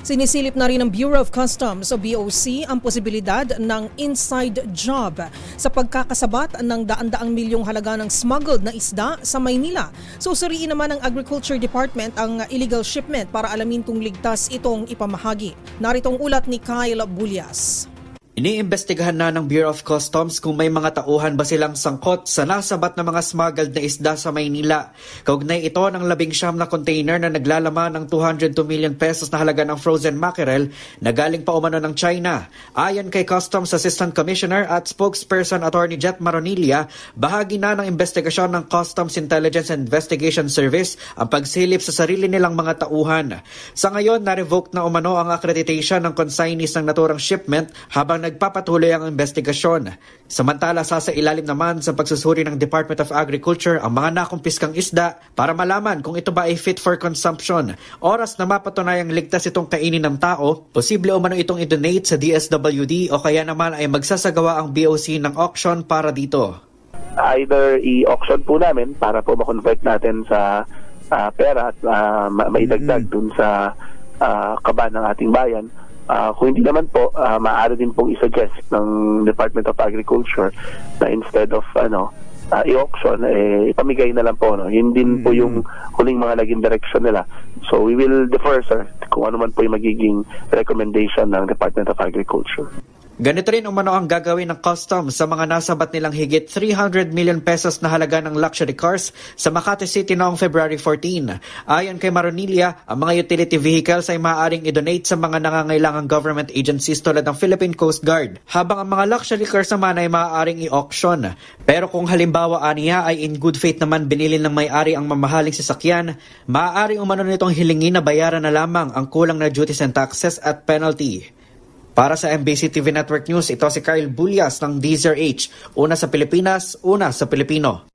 Sinisilip na rin ng Bureau of Customs o BOC ang posibilidad ng inside job sa pagkakasabat ng daan-daang milyong halaga ng smuggled na isda sa Maynila. Susuriin naman ng Agriculture Department ang illegal shipment para alamin kung ligtas itong ipamahagi. Naritong ulat ni Kyle Bulyas. Iniimbestigahan na ng Bureau of Customs kung may mga tauhan ba silang sangkot sa nasabat na mga smuggled na isda sa Maynila. Kaugnay ito ng 19 na container na naglalaman ng 202 million pesos na halaga ng frozen mackerel na galing pa umano ng China. Ayon kay Customs Assistant Commissioner at Spokesperson Attorney Jet Maronilla, bahagi na ng investigasyon ng Customs Intelligence and Investigation Service ang pagsilip sa sarili nilang mga tauhan. Sa ngayon, na-revoke na umano ang accreditation ng consignees ng naturang shipment habang nagpapatuloy ang investigasyon. Samantala, sa ilalim naman sa pagsusuri ng Department of Agriculture ang mga nakumpiskang isda para malaman kung ito ba ay fit for consumption. Oras na mapatunayang ligtas itong kainin ng tao, posible umano itong i-donate sa DSWD o kaya naman ay magsasagawa ang BOC ng auction para dito. Either i-auction po namin para po ma-convert natin sa pera at maidagdag dun sa kaban ng ating bayan. Kung hindi naman po, maaari din pong i-suggest ng Department of Agriculture na instead of i-auction, ipamigay na lang po. Yun din po yung huling mga naging direction nila. So we will defer, sir, kung ano man po yung magiging recommendation ng Department of Agriculture. Ganito rin umano ang gagawin ng Customs sa mga nasabat nilang higit 300 million pesos na halaga ng luxury cars sa Makati City noong February 14. Ayon kay Maronilla, ang mga utility vehicles ay maaaring i-donate sa mga nangangailangang government agencies tulad ng Philippine Coast Guard, habang ang mga luxury cars naman ay maaaring i-auction. Pero kung halimbawa aniya ay in good faith naman binili ng may-ari ang mamahaling sasakyan, maaaring umano nitong hilingin na bayaran na lamang ang kulang na duties and taxes at penalty. Para sa MBC TV Network News, ito si Kyle Bulyas ng DZRH. Una sa Pilipinas, una sa Pilipino.